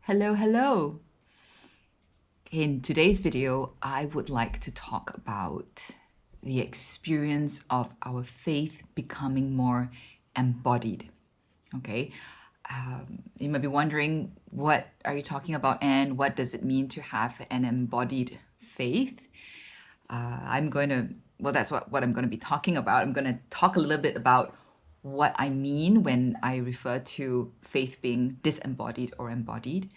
Hello, hello. In today's video, I would like to talk about the experience of our faith becoming more embodied. Okay. You might be wondering, what are you talking about, and what does it mean to have an embodied faith? That's what I'm going to be talking about. I'm going to talk a little bit about what I mean when I refer to faith being disembodied or embodied.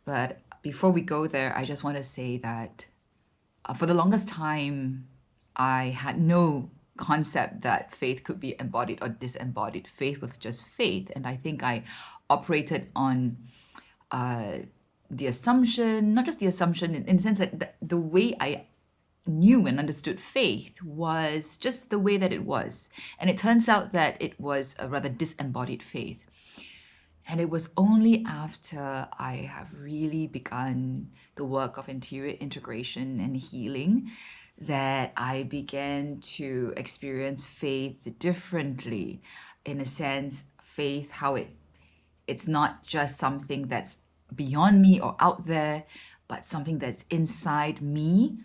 But before we go there, I just want to say that for the longest time, I had no concept that faith could be embodied or disembodied. Faith was just faith. And I think I operated on the assumption, not just the assumption, in the sense that the way I knew and understood faith was just the way that it was. And it turns out that it was a rather disembodied faith. And it was only after I have really begun the work of interior integration and healing that I began to experience faith differently. In a sense, faith, how it's not just something that's beyond me or out there, but something that's inside me,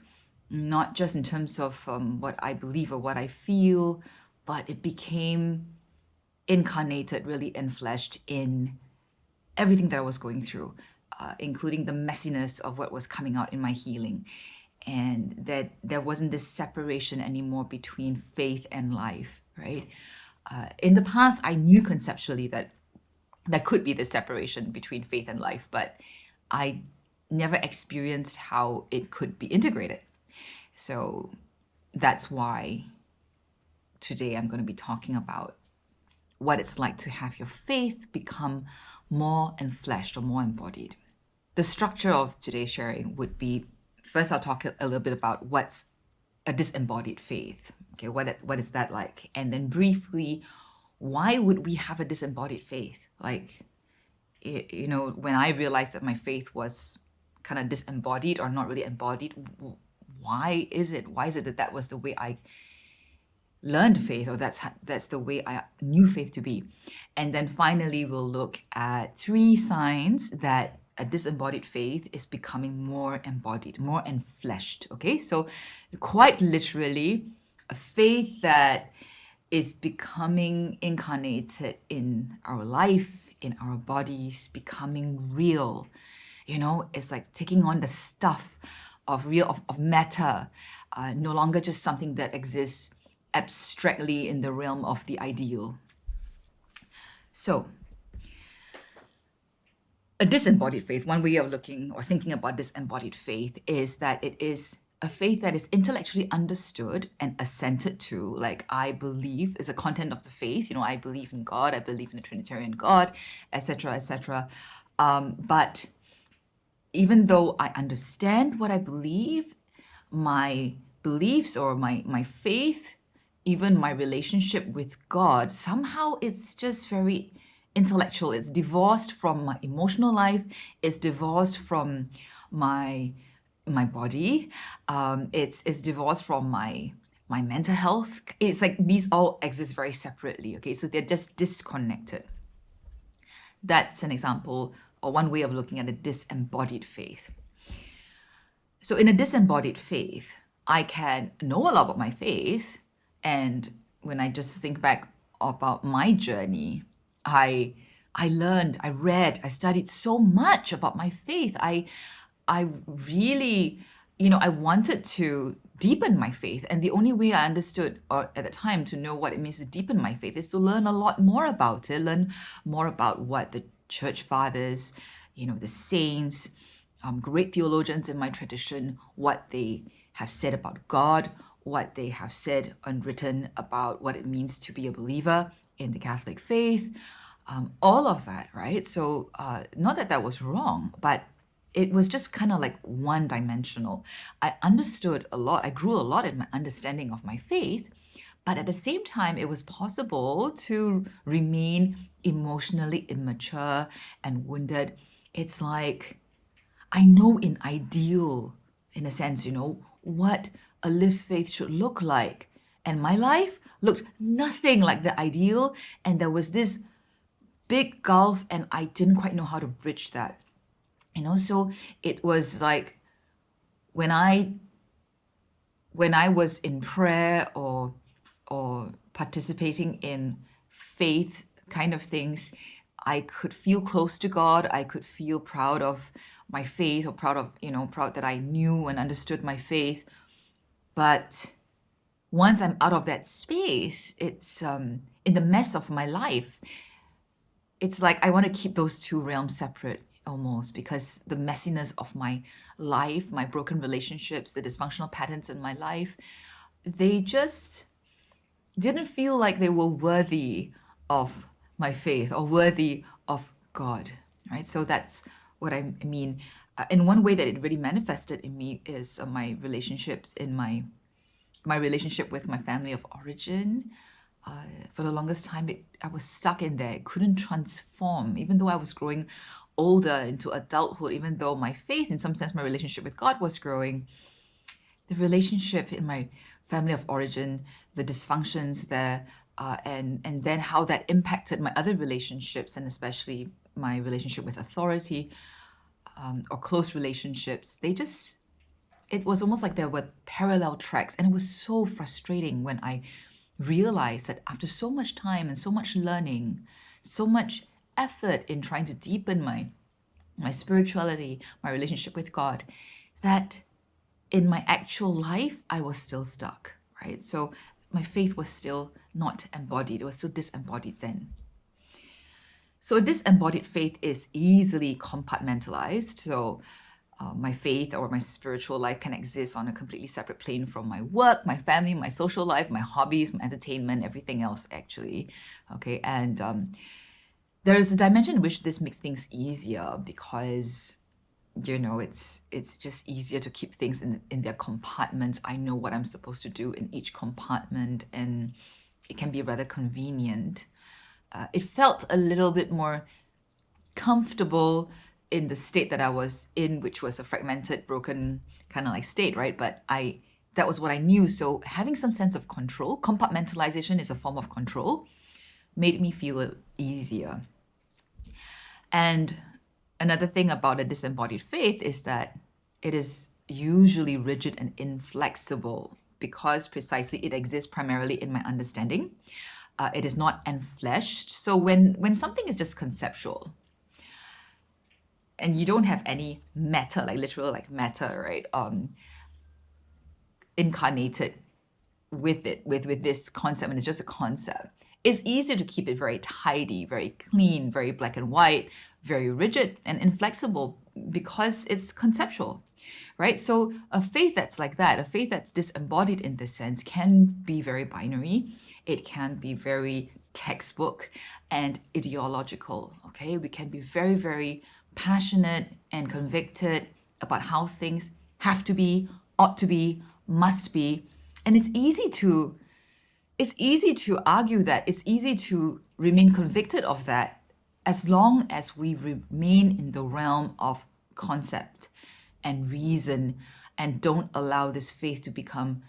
not just in terms of what I believe or what I feel, but it became incarnated, really enfleshed in everything that I was going through, including the messiness of what was coming out in my healing. And that there wasn't this separation anymore between faith and life, right? In the past, I knew conceptually that there could be this separation between faith and life, but I never experienced how it could be integrated. So that's why today I'm going to be talking about what it's like to have your faith become more enfleshed or more embodied. The structure of today's sharing would be, first I'll talk a little bit about what's a disembodied faith. Okay, what is that like? And then briefly, why would we have a disembodied faith? Like, when I realized that my faith was kind of disembodied or not really embodied, why is it? Why is it that was the way I learned faith, or that's the way I knew faith to be? And then finally, we'll look at 3 signs that a disembodied faith is becoming more embodied, more enfleshed. Okay, so quite literally, a faith that is becoming incarnated in our life, in our bodies, becoming real. It's like taking on the stuff of real, of matter, no longer just something that exists abstractly in the realm of the ideal. So, a disembodied faith, one way of looking or thinking about disembodied faith is that it is a faith that is intellectually understood and assented to. Like, I believe is a content of the faith. I believe in God, I believe in the Trinitarian God, etc., etc. But even though I understand what I believe, my beliefs or my faith, even my relationship with God, somehow it's just very intellectual. It's divorced from my emotional life. It's divorced from my body. It's divorced from my mental health. It's like these all exist very separately. Okay, so they're just disconnected. That's an example or one way of looking at a disembodied faith. So in a disembodied faith, I can know a lot about my faith. And when I just think back about my journey, I learned, I read, I studied so much about my faith. I really, I wanted to deepen my faith. And the only way I understood, or at the time, to know what it means to deepen my faith is to learn a lot more about it, learn more about what the church fathers, the saints, great theologians in my tradition, what they have said about God, what they have said and written about what it means to be a believer in the Catholic faith, all of that, right? So not that that was wrong, but it was just kind of like one-dimensional. I understood a lot, I grew a lot in my understanding of my faith, but at the same time, it was possible to remain emotionally immature and wounded. It's like, I know in ideal, in a sense, what a lived faith should look like. And my life looked nothing like the ideal. And there was this big gulf, and I didn't quite know how to bridge that. So it was like when I was in prayer or participating in faith kind of things, I could feel close to God. I could feel proud of my faith, or proud that I knew and understood my faith. But once I'm out of that space, it's in the mess of my life, it's like I want to keep those two realms separate almost, because the messiness of my life, my broken relationships, the dysfunctional patterns in my life, they just didn't feel like they were worthy of my faith or worthy of God, right? So that's what I mean. In one way that it really manifested in me is my relationships in my relationship with my family of origin. For the longest time, I was stuck in there. I couldn't transform, even though I was growing older into adulthood, even though my faith, in some sense, my relationship with God was growing. The relationship in my family of origin, the dysfunctions there, and then how that impacted my other relationships, and especially my relationship with authority, or close relationships, it was almost like there were parallel tracks. And it was so frustrating when I realized that after so much time and so much learning, so much effort in trying to deepen my spirituality, my relationship with God, that in my actual life, I was still stuck, right? So my faith was still not embodied. It was still disembodied then. So a disembodied faith is easily compartmentalized. So my faith or my spiritual life can exist on a completely separate plane from my work, my family, my social life, my hobbies, my entertainment, everything else, actually. Okay, and there's a dimension in which this makes things easier, because it's just easier to keep things in their compartments. I know what I'm supposed to do in each compartment, and it can be rather convenient. It felt a little bit more comfortable in the state that I was in, which was a fragmented, broken kind of like state, right? But that was what I knew. So having some sense of control, compartmentalization is a form of control, made me feel it easier. And another thing about a disembodied faith is that it is usually rigid and inflexible, because precisely it exists primarily in my understanding. It is not enfleshed. So when something is just conceptual, and you don't have any matter, like literal like matter, right? Incarnated with it, with this concept, and it's just a concept. It's easier to keep it very tidy, very clean, very black and white, very rigid and inflexible, because it's conceptual, right? So a faith that's like that, a faith that's disembodied in this sense, can be very binary. It can be very textbook and ideological, okay? We can be very, very passionate and convicted about how things have to be, ought to be, must be. And it's easy to argue that, it's easy to remain convicted of that, as long as we remain in the realm of concept and reason, and don't allow this faith to become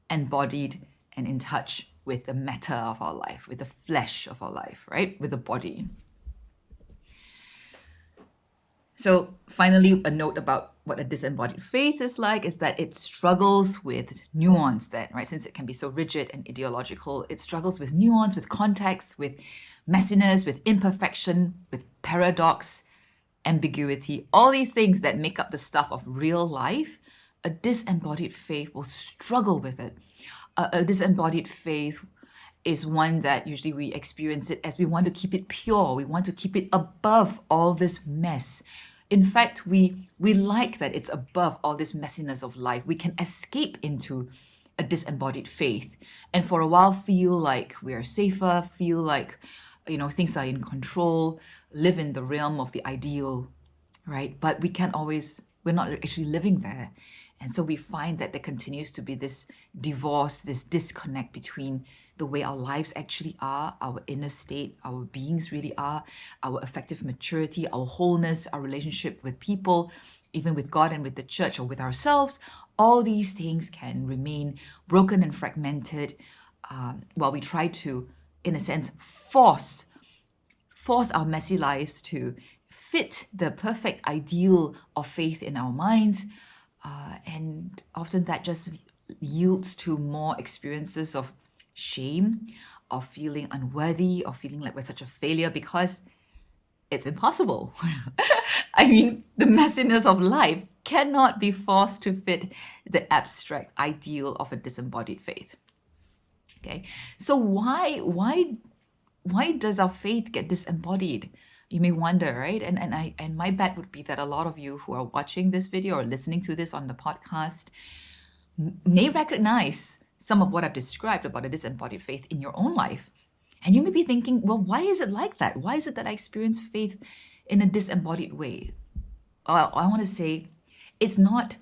embodied and in touch with the matter of our life, with the flesh of our life, right? With the body. So finally, a note about what a disembodied faith is like is that it struggles with nuance then, right? Since it can be so rigid and ideological, it struggles with nuance, with context, with messiness, with imperfection, with paradox, ambiguity, all these things that make up the stuff of real life. A disembodied faith will struggle with it. A disembodied faith is one that usually we experience it as we want to keep it pure. We want to keep it above all this mess. In fact, we like that it's above all this messiness of life. We can escape into a disembodied faith, and for a while feel like we are safer, feel like things are in control, live in the realm of the ideal, right? But we're not actually living there. And so we find that there continues to be this divorce, this disconnect between the way our lives actually are, our inner state, our beings really are, our effective maturity, our wholeness, our relationship with people, even with God and with the church or with ourselves. All these things can remain broken and fragmented, while we try to, in a sense, force our messy lives to fit the perfect ideal of faith in our minds. And often that just yields to more experiences of shame, of feeling unworthy, of feeling like we're such a failure because it's impossible. I mean, the messiness of life cannot be forced to fit the abstract ideal of a disembodied faith. Okay, so why does our faith get disembodied? You may wonder, right? And my bet would be that a lot of you who are watching this video or listening to this on the podcast may recognize some of what I've described about a disembodied faith in your own life. And you may be thinking, well, why is it like that? Why is it that I experience faith in a disembodied way? Well, I want to say it's not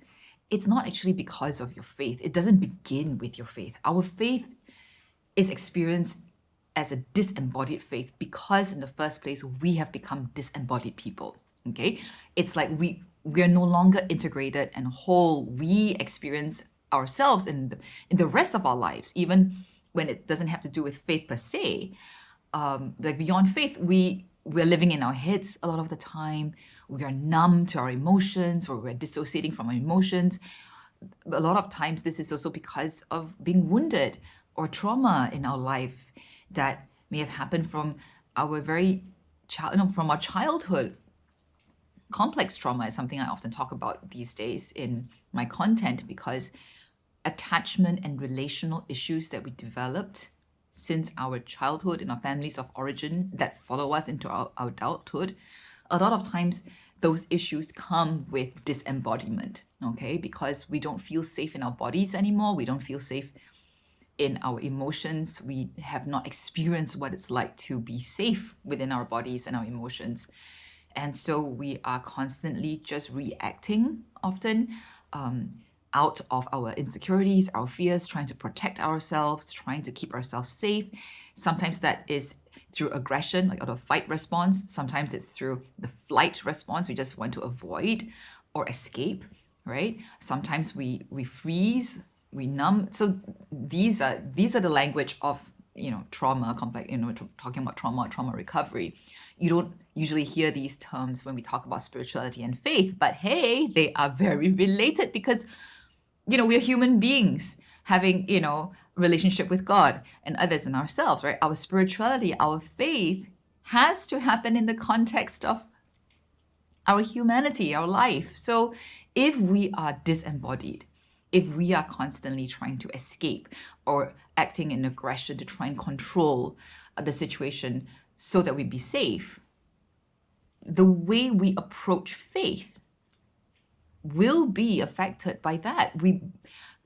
actually because of your faith. It doesn't begin with your faith. Our faith is experienced as a disembodied faith because in the first place we have become disembodied people. Okay, it's like we are no longer integrated and whole. We experience ourselves in the rest of our lives, even when it doesn't have to do with faith per se. Like beyond faith, we're living in our heads a lot of the time. We are numb to our emotions, or we're dissociating from our emotions. A lot of times this is also because of being wounded or trauma in our life that may have happened from our from our childhood. Complex trauma is something I often talk about these days in my content, because attachment and relational issues that we developed since our childhood in our families of origin that follow us into our adulthood, a lot of times those issues come with disembodiment, okay? Because we don't feel safe in our bodies anymore. We don't feel safe in our emotions. We have not experienced what it's like to be safe within our bodies and our emotions. And so we are constantly just reacting often out of our insecurities, our fears, trying to protect ourselves, trying to keep ourselves safe. Sometimes that is through aggression, like out of fight response. Sometimes it's through the flight response. We just want to avoid or escape, right? Sometimes we freeze, we numb. So these are the language of trauma, complex, talking about trauma recovery. You don't usually hear these terms when we talk about spirituality and faith, but hey, they are very related because we're human beings having relationship with God and others and ourselves, right? Our spirituality, our faith has to happen in the context of our humanity, our life. So if we are disembodied, if we are constantly trying to escape or acting in aggression to try and control the situation so that we be safe, the way we approach faith will be affected by that.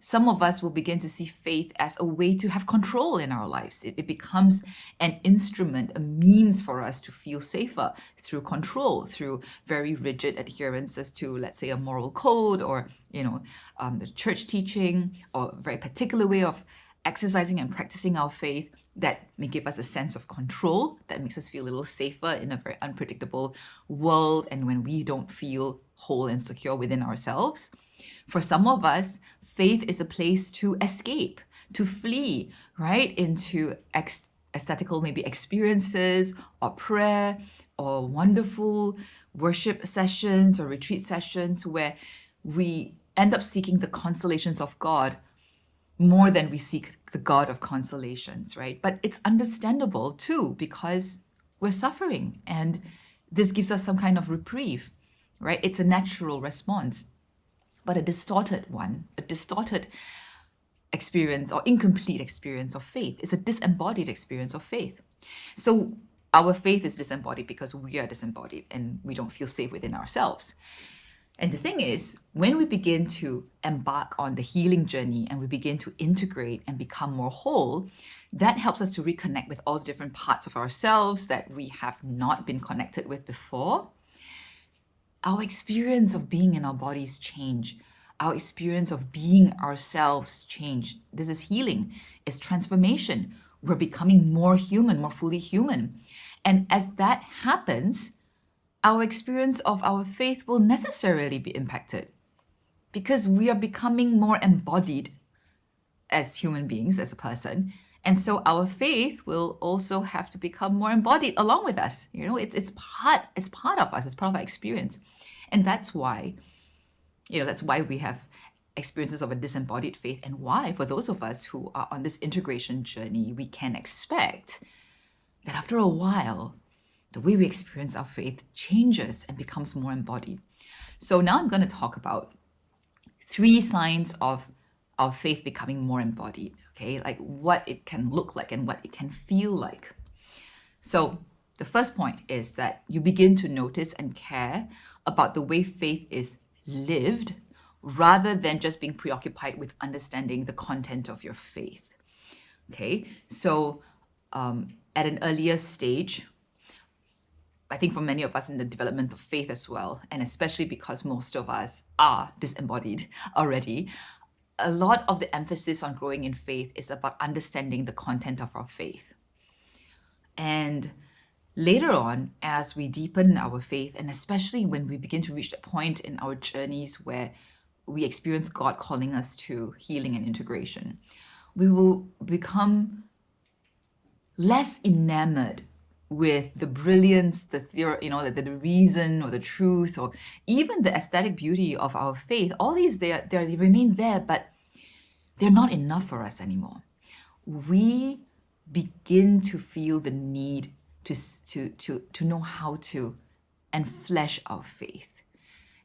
Some of us will begin to see faith as a way to have control in our lives. It becomes an instrument, a means for us to feel safer through control, through very rigid adherences to, let's say, a moral code or, the church teaching, or a very particular way of exercising and practicing our faith that may give us a sense of control, that makes us feel a little safer in a very unpredictable world and when we don't feel whole and secure within ourselves. For some of us, faith is a place to escape, to flee, right, into aesthetical maybe experiences or prayer or wonderful worship sessions or retreat sessions where we end up seeking the consolations of God more than we seek the God of consolations, right? But it's understandable too, because we're suffering and this gives us some kind of reprieve, right? It's a natural response. But a distorted one, a distorted experience or incomplete experience of faith is a disembodied experience of faith. So our faith is disembodied because we are disembodied and we don't feel safe within ourselves. And the thing is, when we begin to embark on the healing journey and we begin to integrate and become more whole, that helps us to reconnect with all the different parts of ourselves that we have not been connected with before. Our experience of being in our bodies change. Our experience of being ourselves change. This is healing. It's transformation. We're becoming more human, more fully human. And as that happens, our experience of our faith will necessarily be impacted because we are becoming more embodied as human beings, as a person, And so our faith will also have to become more embodied along with us. You know, it's part of us, it's part of our experience. And that's why, that's why we have experiences of a disembodied faith, and why for those of us who are on this integration journey, we can expect that after a while, the way we experience our faith changes and becomes more embodied. So now I'm going to talk about 3 signs of our faith becoming more embodied, okay? Like what it can look like and what it can feel like. So the first point is that you begin to notice and care about the way faith is lived rather than just being preoccupied with understanding the content of your faith. Okay, so at an earlier stage, I think for many of us in the development of faith as well, and especially because most of us are disembodied already, a lot of the emphasis on growing in faith is about understanding the content of our faith. And later on, as we deepen our faith, and especially when we begin to reach that point in our journeys where we experience God calling us to healing and integration, we will become less enamored with the brilliance, the theory, the reason or the truth, or even the aesthetic beauty of our faith. All these, they remain there, but they're not enough for us anymore. We begin to feel the need to know how to enflesh our faith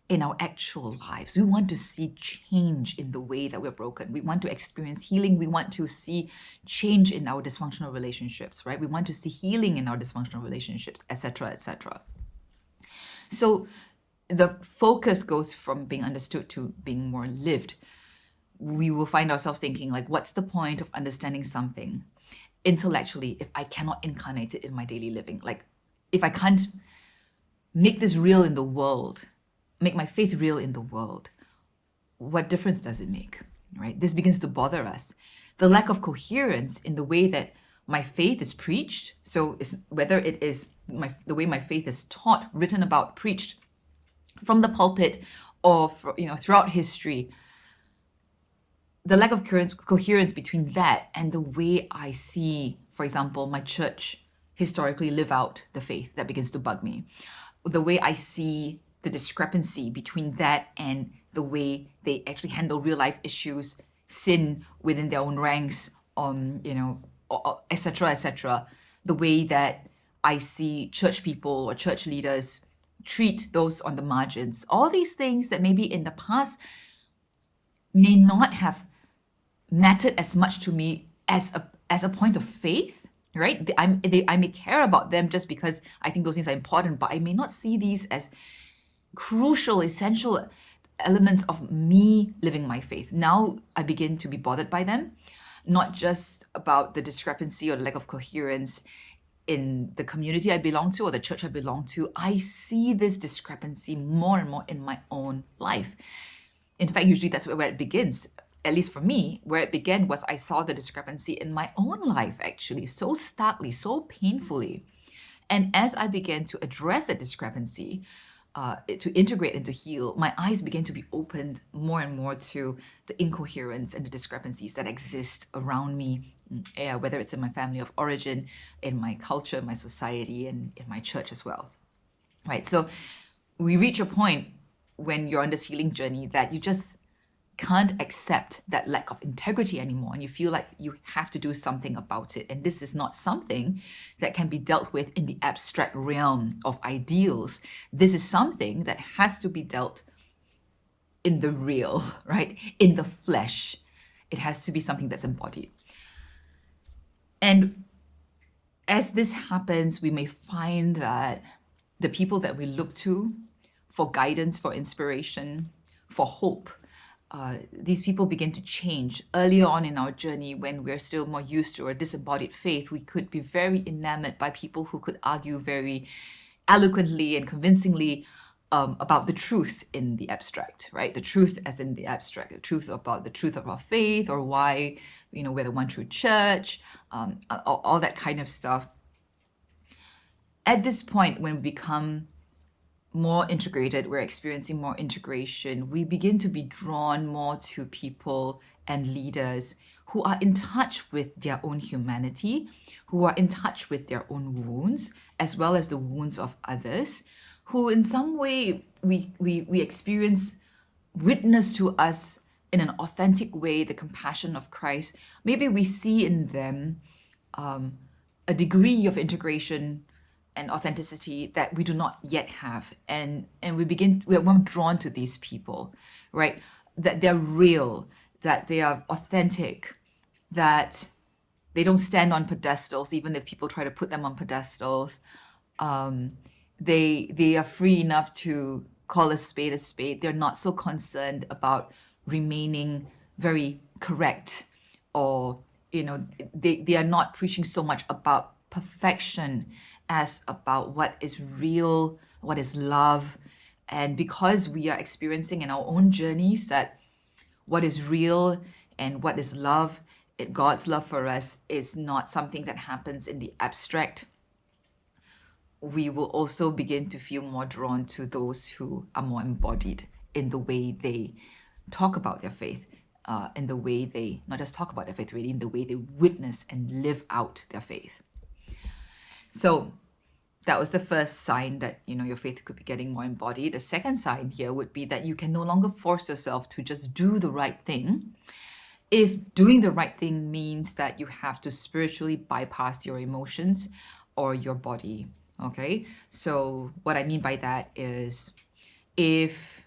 in our actual lives. We want to see change in the way that we're broken. We want to experience healing. We want to see change in our dysfunctional relationships, right? We want to see healing in our dysfunctional relationships, etc., etc. So the focus goes from being understood to being more lived. We will find ourselves thinking, like, what's the point of understanding something intellectually if I cannot incarnate it in my daily living? Like, if I can't make this real in the world, make my faith real in the world, what difference does it make, right? This begins to bother us. The lack of coherence in the way that my faith is preached, so whether it is the way my faith is taught, written about, preached from the pulpit, or throughout history, the lack of coherence between that and the way I see, for example, my church historically live out the faith, that begins to bug me. The way I see the discrepancy between that and the way they actually handle real life issues, sin within their own ranks, etc., etc. The way that I see church people or church leaders treat those on the margins. All these things that maybe in the past may not have mattered as much to me as a point of faith, right? I may care about them just because I think those things are important, but I may not see these as crucial, essential elements of me living my faith. Now I begin to be bothered by them, not just about the discrepancy or the lack of coherence in the community I belong to or the church I belong to. I see this discrepancy more and more in my own life. In fact, usually that's where it begins. At least for me, where it began was I saw the discrepancy in my own life, actually, so starkly, so painfully. And as I began to address that discrepancy, to integrate and to heal, my eyes began to be opened more and more to the incoherence and the discrepancies that exist around me, whether it's in my family of origin, in my culture, my society, and in my church as well. Right? So we reach a point when you're on this healing journey that you just can't accept that lack of integrity anymore, and you feel like you have to do something about it. And this is not something that can be dealt with in the abstract realm of ideals. This is something that has to be dealt in the real, right? In the flesh. It has to be something that's embodied. And as this happens, we may find that the people that we look to for guidance, for inspiration, for hope, these people begin to change. Earlier on in our journey, when we're still more used to a disembodied faith, we could be very enamored by people who could argue very eloquently and convincingly about the truth in the abstract, right? The truth as in the abstract, the truth about the truth of our faith, or why, we're the one true church, all that kind of stuff. At this point, when we become more integrated, we're experiencing more integration, we begin to be drawn more to people and leaders who are in touch with their own humanity, who are in touch with their own wounds, as well as the wounds of others, who in some way we experience witness to us in an authentic way the compassion of Christ. Maybe we see in them a degree of integration and authenticity that we do not yet have, and we're more drawn to these people, right? That they're real, that they are authentic, that they don't stand on pedestals even if people try to put them on pedestals. They are free enough to call a spade a spade. They're not so concerned about remaining very correct, or they are not preaching so much about perfection as about what is real, what is love. And because we are experiencing in our own journeys that what is real and what is love, God's love for us is not something that happens in the abstract, we will also begin to feel more drawn to those who are more embodied in the way they talk about their faith, in the way they not just talk about their faith, really in the way they witness and live out their faith. So that was the first sign that your faith could be getting more embodied. The second sign here would be that you can no longer force yourself to just do the right thing. If doing the right thing means that you have to spiritually bypass your emotions or your body. Okay, so what I mean by that is, if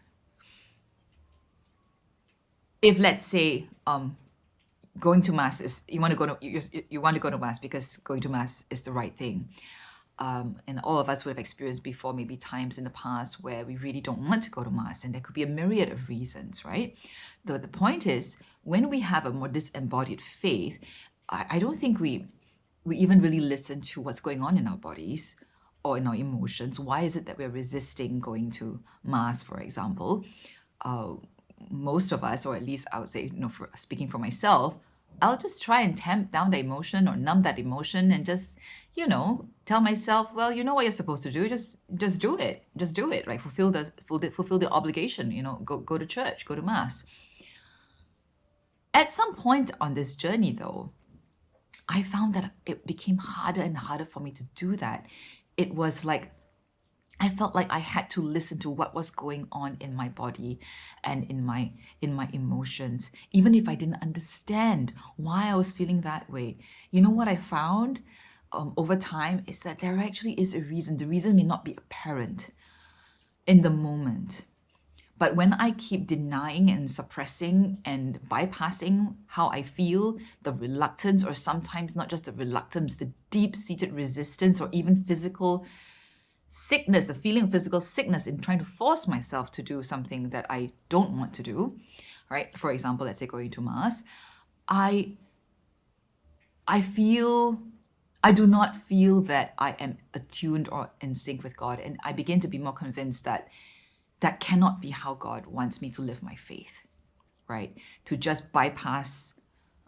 let's say going to mass is you want to go to mass because going to mass is the right thing, and all of us would have experienced before maybe times in the past where we really don't want to go to mass, and there could be a myriad of reasons, right? The point is, when we have a more disembodied faith, I don't think we even really listen to what's going on in our bodies or in our emotions. Why is it that we're resisting going to mass, for example? Most of us, or at least I would say, speaking for myself, I'll just try and tamp down the emotion or numb that emotion and just, tell myself, well, you know what you're supposed to do. Just do it. Just do it. Right? Fulfill the obligation. Go to church, go to mass. At some point on this journey, though, I found that it became harder and harder for me to do that. It was like I felt like I had to listen to what was going on in my body and in my emotions, even if I didn't understand why I was feeling that way. What I found over time is that there actually is a reason. The reason may not be apparent in the moment. But when I keep denying and suppressing and bypassing how I feel, the reluctance, or sometimes not just the reluctance, the deep-seated resistance, or even physical sickness, the feeling of physical sickness in trying to force myself to do something that I don't want to do, right? For example, let's say going to mass, I do not feel that I am attuned or in sync with God, and I begin to be more convinced that that cannot be how God wants me to live my faith, right? To just bypass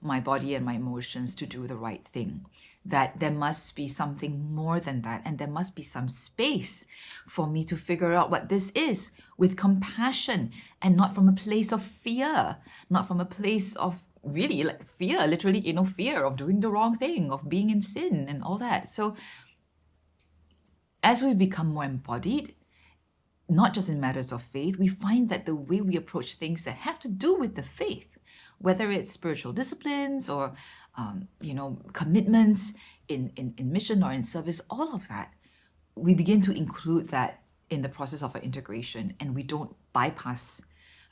my body and my emotions to do the right thing. That there must be something more than that, and there must be some space for me to figure out what this is with compassion, and not from a place of fear, not from a place of really like fear, literally, fear of doing the wrong thing, of being in sin and all that. So as we become more embodied, not just in matters of faith, we find that the way we approach things that have to do with the faith, whether it's spiritual disciplines or commitments in mission or in service, all of that, we begin to include that in the process of our integration, and we don't bypass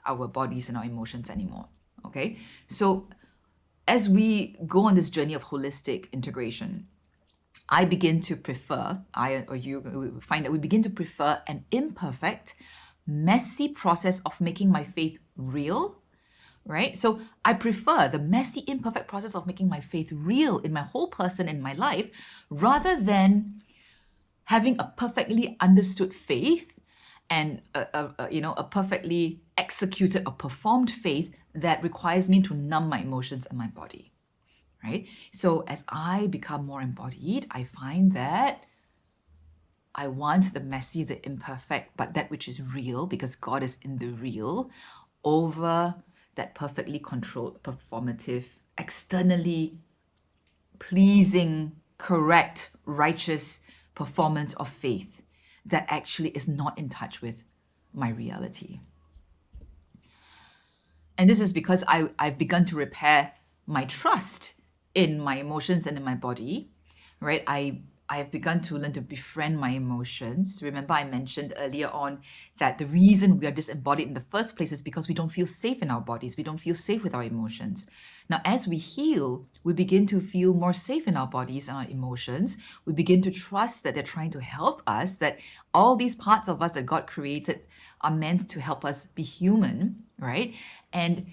our bodies and our emotions anymore. Okay, so as we go on this journey of holistic integration, I begin to prefer, you find that we begin to prefer an imperfect, messy process of making my faith real, right? So I prefer the messy, imperfect process of making my faith real in my whole person, in my life, rather than having a perfectly understood faith and a perfectly executed or performed faith that requires me to numb my emotions and my body. Right? So as I become more embodied, I find that I want the messy, the imperfect, but that which is real, because God is in the real, over that perfectly controlled, performative externally pleasing, correct, righteous performance of faith that actually is not in touch with my reality. And this is because I've begun to repair my trust in my emotions and in my body, right? I have begun to learn to befriend my emotions. Remember, I mentioned earlier on that the reason we are disembodied in the first place is because we don't feel safe in our bodies. We don't feel safe with our emotions. Now, as we heal, we begin to feel more safe in our bodies and our emotions. We begin to trust that they're trying to help us, that all these parts of us that God created are meant to help us be human, right? And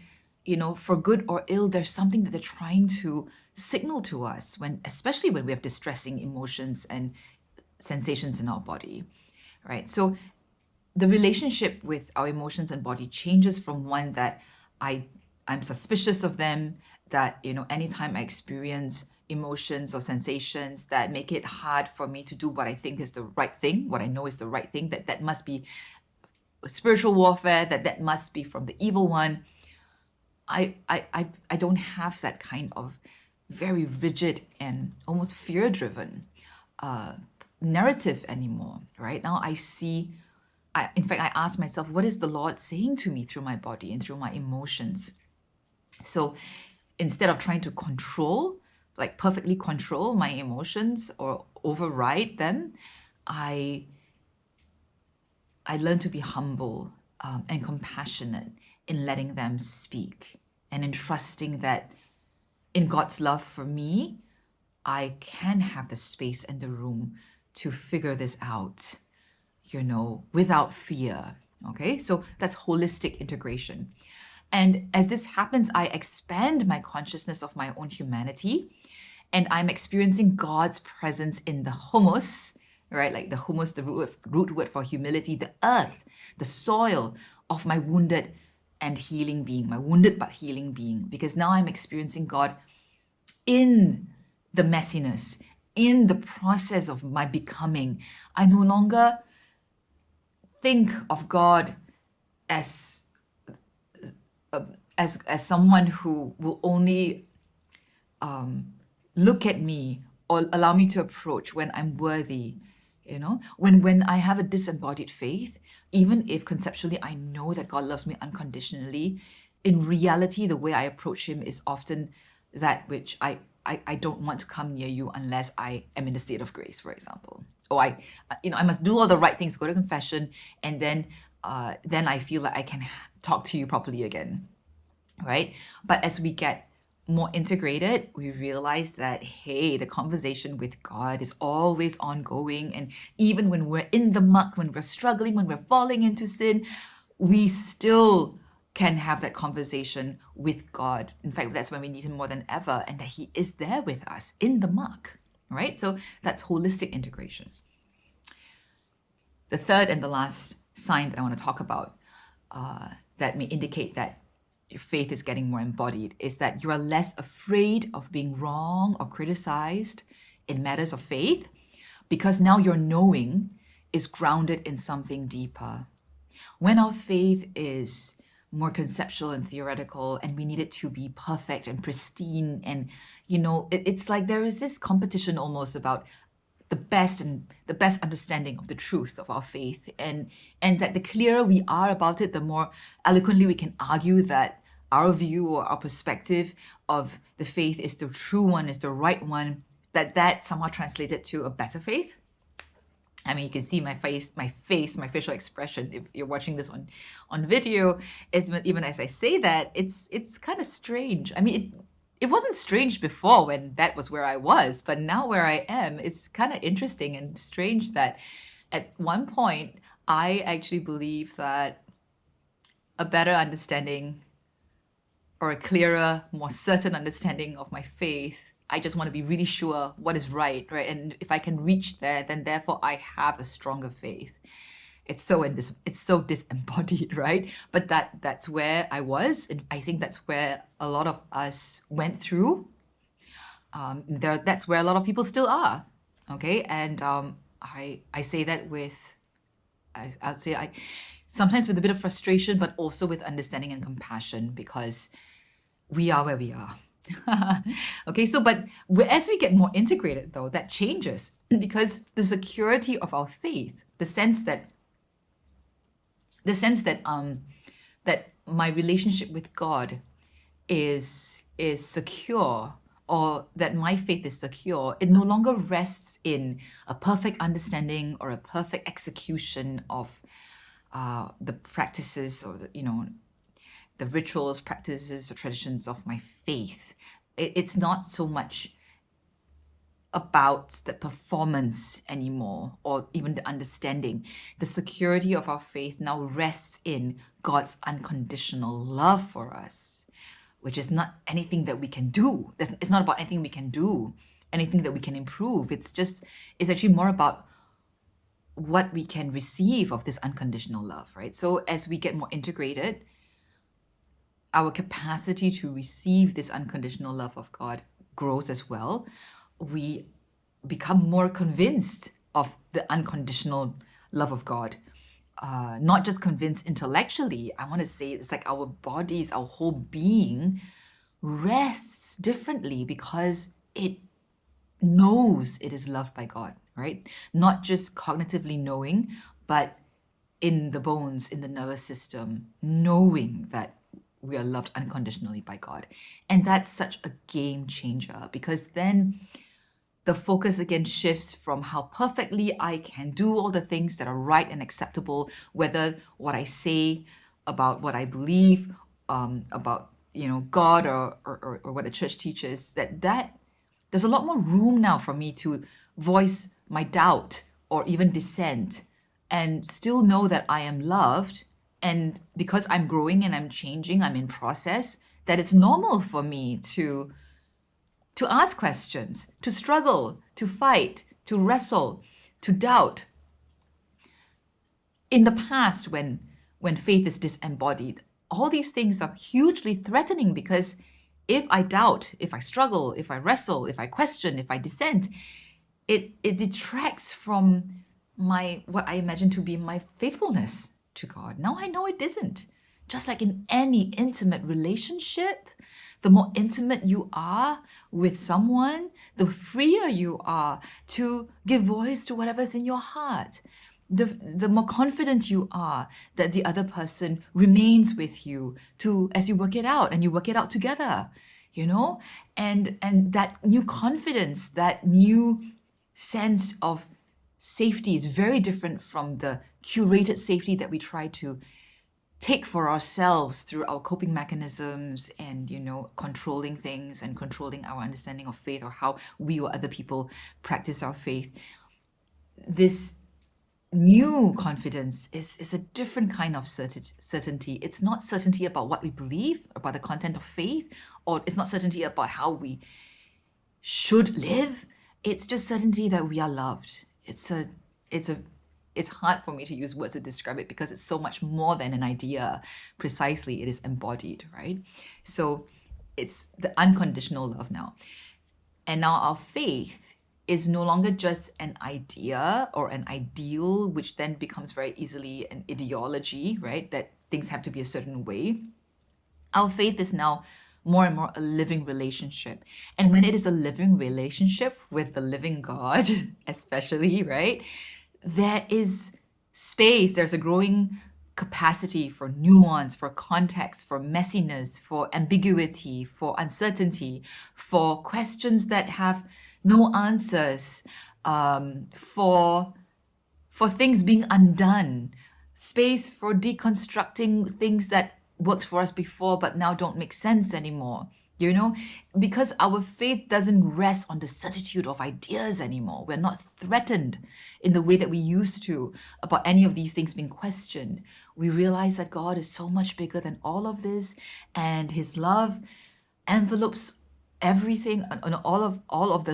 for good or ill, there's something that they're trying to signal to us especially when we have distressing emotions and sensations in our body, right? So the relationship with our emotions and body changes from one that I'm suspicious of them, that anytime I experience emotions or sensations that make it hard for me to do what I think is the right thing, what I know is the right thing, that must be spiritual warfare, that must be from the evil one. I don't have that kind of very rigid and almost fear-driven narrative anymore, right? Now I see, in fact, I ask myself, what is the Lord saying to me through my body and through my emotions? So instead of trying to perfectly control my emotions or override them, I learn to be humble and compassionate in letting them speak and in trusting that in God's love for me, I can have the space and the room to figure this out, without fear. Okay, so that's holistic integration. And as this happens, I expand my consciousness of my own humanity, and I'm experiencing God's presence in the humus, right? Like the humus, the root word for humility, the earth, the soil of my wounded and healing being, my wounded but healing being, because now I'm experiencing God in the messiness, in the process of my becoming. I no longer think of God as someone who will only look at me or allow me to approach when I'm worthy. When I have a disembodied faith, even if conceptually I know that God loves me unconditionally, in reality, the way I approach him is often that which I don't want to come near you unless I am in a state of grace, for example. Or I must do all the right things, go to confession, and then I feel like I can talk to you properly again, right? But as we get more integrated, we realize that, hey, the conversation with God is always ongoing. And even when we're in the muck, when we're struggling, when we're falling into sin, we still can have that conversation with God. In fact, that's when we need him more than ever, and that he is there with us in the muck, right? So that's holistic integration. The third and the last sign that I want to talk about that may indicate that your faith is getting more embodied is that you are less afraid of being wrong or criticized in matters of faith, because now your knowing is grounded in something deeper. When our faith is more conceptual and theoretical and we need it to be perfect and pristine, and it's like there is this competition almost about the best understanding of the truth of our faith, and that the clearer we are about it, the more eloquently we can argue that our view or our perspective of the faith is the true one, is the right one, that somehow translated to a better faith. I mean, you can see my facial expression if you're watching this on video, is even as I say that, it's kind of strange. I mean, it wasn't strange before when that was where I was, but now where I am, it's kind of interesting and strange that at one point I actually believe that a better understanding or a clearer, more certain understanding of my faith, I just want to be really sure what is right? And if I can reach there, then therefore I have a stronger faith. It's so disembodied, right? But that's where I was, and I think that's where a lot of us went through. That's where a lot of people still are. Okay, and I say that with I'd say sometimes with a bit of frustration, but also with understanding and compassion, because we are where we are. Okay, so but as we get more integrated, though, that changes because the security of our faith, the sense that that my relationship with God is secure, or that my faith is secure, it no longer rests in a perfect understanding or a perfect execution of the practices, or the rituals, practices, or traditions of my faith. It's not so much about the performance anymore, or even the understanding. The security of our faith now rests in God's unconditional love for us, which is not anything that we can do. It's not about anything we can do, anything that we can improve. It's actually more about what we can receive of this unconditional love, right? So as we get more integrated, our capacity to receive this unconditional love of God grows as well. We become more convinced of the unconditional love of God. Not just convinced intellectually. I want to say it's like our bodies, our whole being rests differently because it knows it is loved by God, right? Not just cognitively knowing, but in the bones, in the nervous system, knowing that we are loved unconditionally by God. And that's such a game changer, because then the focus again shifts from how perfectly I can do all the things that are right and acceptable, whether what I say about what I believe about God, or what the church teaches, that there's a lot more room now for me to voice my doubt or even dissent, and still know that I am loved. And because I'm growing and I'm changing, I'm in process, that it's normal for me to ask questions, to struggle, to fight, to wrestle, to doubt. In the past, when faith is disembodied, all these things are hugely threatening, because if I doubt, if I struggle, if I wrestle, if I question, if I dissent, it detracts from what I imagine to be my faithfulness to God. Now I know it isn't. Just like in any intimate relationship, the more intimate you are with someone, the freer you are to give voice to whatever's in your heart. The more confident you are that the other person remains with you as you work it out, and you work it out together, and that new confidence, that new sense of safety is very different from the curated safety that we try to take for ourselves through our coping mechanisms, and controlling things and controlling our understanding of faith, or how we or other people practice our faith. This new confidence is a different kind of certainty. It's not certainty about what we believe about the content of faith, or it's not certainty about how we should live. It's just certainty that we are loved. It's hard for me to use words to describe it, because it's so much more than an idea. Precisely, it is embodied, right? So it's the unconditional love now. And now our faith is no longer just an idea or an ideal, which then becomes very easily an ideology, right? That things have to be a certain way. Our faith is now more and more a living relationship. And when it is a living relationship with the living God, especially, right, there is space, there's a growing capacity for nuance, for context, for messiness, for ambiguity, for uncertainty, for questions that have no answers, for things being undone, space for deconstructing things that worked for us before but now don't make sense anymore. Because our faith doesn't rest on the certitude of ideas anymore. We're not threatened in the way that we used to about any of these things being questioned. We realize that God is so much bigger than all of this, and his love envelopes everything, and all of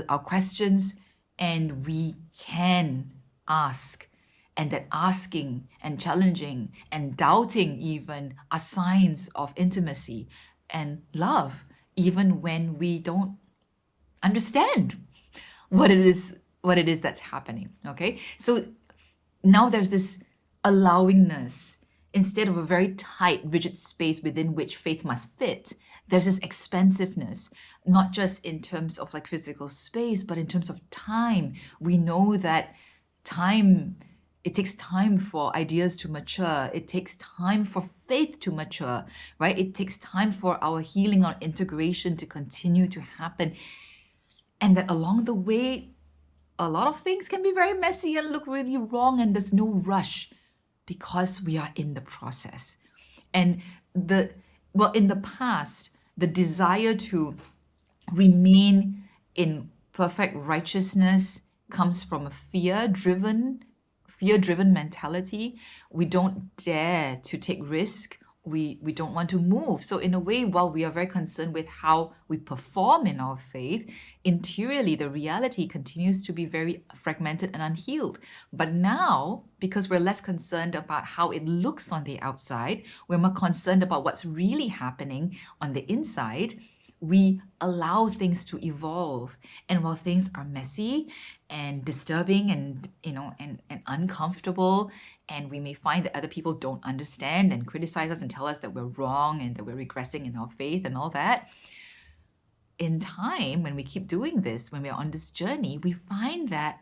our questions, and we can ask. And that asking and challenging and doubting even are signs of intimacy and love, even when we don't understand what it is that's happening. Okay, so now there's this allowingness instead of a very tight, rigid space within which faith must fit, there's this expansiveness, not just in terms of like physical space, but in terms of time. We know that time, it takes time for ideas to mature. It takes time for faith to mature, right? It takes time for our healing, our integration to continue to happen. And that along the way, a lot of things can be very messy and look really wrong, and there's no rush because we are in the process. And in the past, the desire to remain in perfect righteousness comes from a fear-driven mentality. We don't dare to take risk. We don't want to move. So in a way, while we are very concerned with how we perform in our faith, interiorly the reality continues to be very fragmented and unhealed. But now, because we're less concerned about how it looks on the outside, we're more concerned about what's really happening on the inside. We allow things to evolve, and while things are messy and disturbing and and uncomfortable, and we may find that other people don't understand and criticize us and tell us that we're wrong and that we're regressing in our faith and all that, in time, when we keep doing this, when we're on this journey, we find that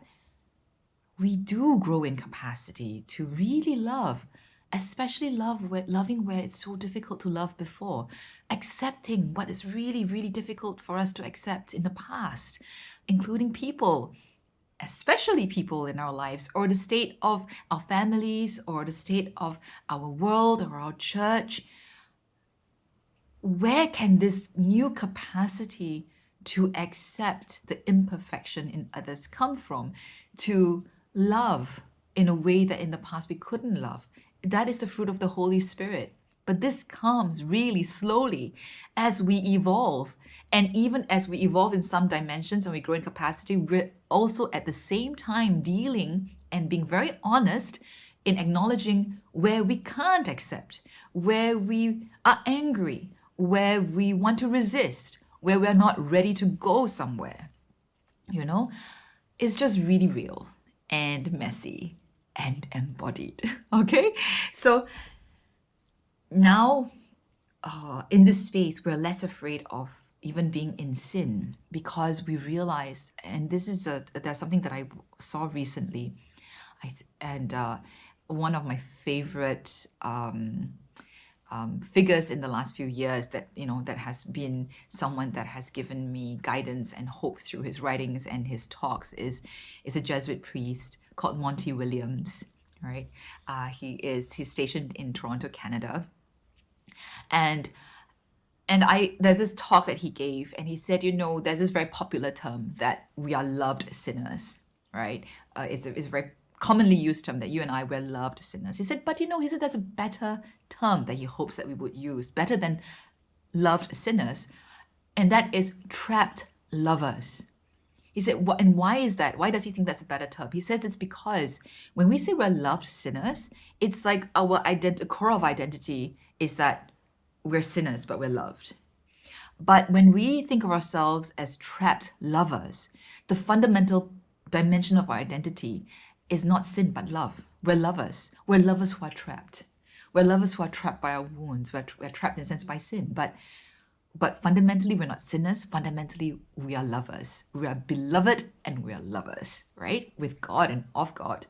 we do grow in capacity to really love, especially loving where it's so difficult to love before, accepting what is really, really difficult for us to accept in the past, including people, especially people in our lives, or the state of our families, or the state of our world or our church. Where can this new capacity to accept the imperfection in others come from? To love in a way that in the past we couldn't love. That is the fruit of the Holy Spirit. But this comes really slowly as we evolve. And even as we evolve in some dimensions and we grow in capacity, we're also at the same time dealing and being very honest in acknowledging where we can't accept, where we are angry, where we want to resist, where we're not ready to go somewhere. It's just really real and messy and embodied. Okay? So now, in this space, we're less afraid of even being in sin, because we realize, and this is there's something that I saw recently, and one of my favorite figures in the last few years that that has been someone that has given me guidance and hope through his writings and his talks is a Jesuit priest called Monty Williams. Right, he's stationed in Toronto, Canada, and there's this talk that he gave, and he said, there's this very popular term that we are loved sinners, right? It's a very commonly used term that you and I were loved sinners. He said, but he said there's a better term that he hopes that we would use, better than loved sinners, and that is trapped lovers. He said, and why is that? Why does he think that's a better term? He says it's because when we say we're loved sinners, it's like our core of identity is that we're sinners, but we're loved. But when we think of ourselves as trapped lovers, the fundamental dimension of our identity is not sin, but love. We're lovers. We're lovers who are trapped. We're lovers who are trapped by our wounds. We're trapped in a sense by sin. But fundamentally, we're not sinners. Fundamentally, we are lovers. We are beloved and we are lovers, right? With God and of God.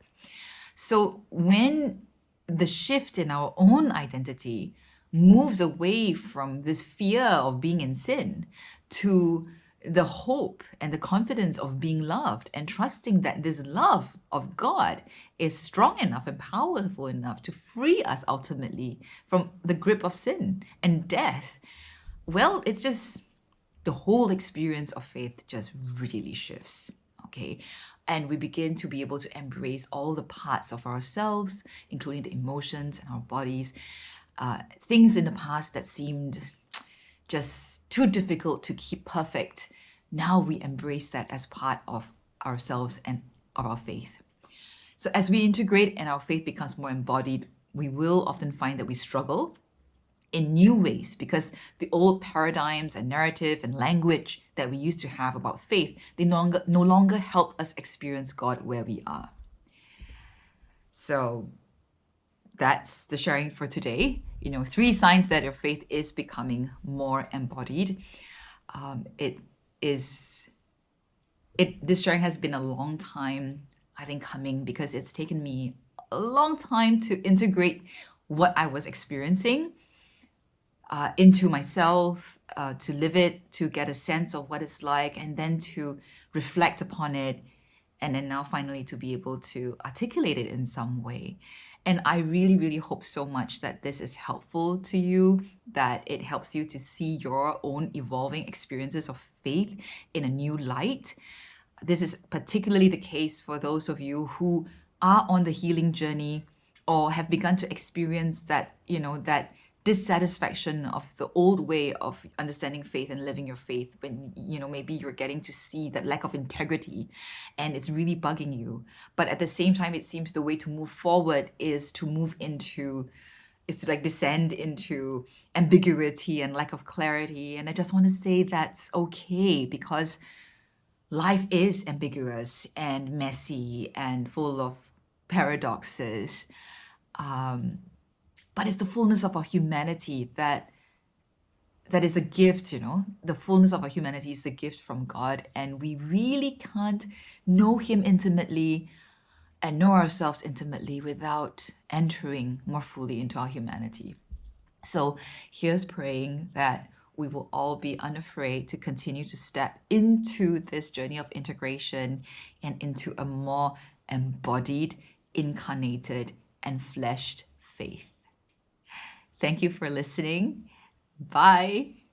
So when the shift in our own identity moves away from this fear of being in sin to the hope and the confidence of being loved, and trusting that this love of God is strong enough and powerful enough to free us ultimately from the grip of sin and death, well, it's just the whole experience of faith just really shifts, okay? And we begin to be able to embrace all the parts of ourselves, including the emotions and our bodies, things in the past that seemed just too difficult to keep perfect. Now we embrace that as part of ourselves and of our faith. So as we integrate and our faith becomes more embodied, we will often find that we struggle in new ways, because the old paradigms and narrative and language that we used to have about faith, they no longer help us experience God where we are. So that's the sharing for today. 3 signs that your faith is becoming more embodied. It is this sharing has been a long time, I think, coming, because it's taken me a long time to integrate what I was experiencing into myself, to live it, to get a sense of what it's like, and then to reflect upon it, and then now finally to be able to articulate it in some way. And I really, really hope so much that this is helpful to you, that it helps you to see your own evolving experiences of faith in a new light. This is particularly the case for those of you who are on the healing journey or have begun to experience that, that dissatisfaction of the old way of understanding faith and living your faith, when maybe you're getting to see that lack of integrity and it's really bugging you. But at the same time, it seems the way to move forward is to like descend into ambiguity and lack of clarity. And I just want to say that's okay, because life is ambiguous and messy and full of paradoxes. But it's the fullness of our humanity that is a gift. The fullness of our humanity is the gift from God, and we really can't know him intimately and know ourselves intimately without entering more fully into our humanity. So here's praying that we will all be unafraid to continue to step into this journey of integration and into a more embodied, incarnated, and fleshed faith. Thank you for listening. Bye.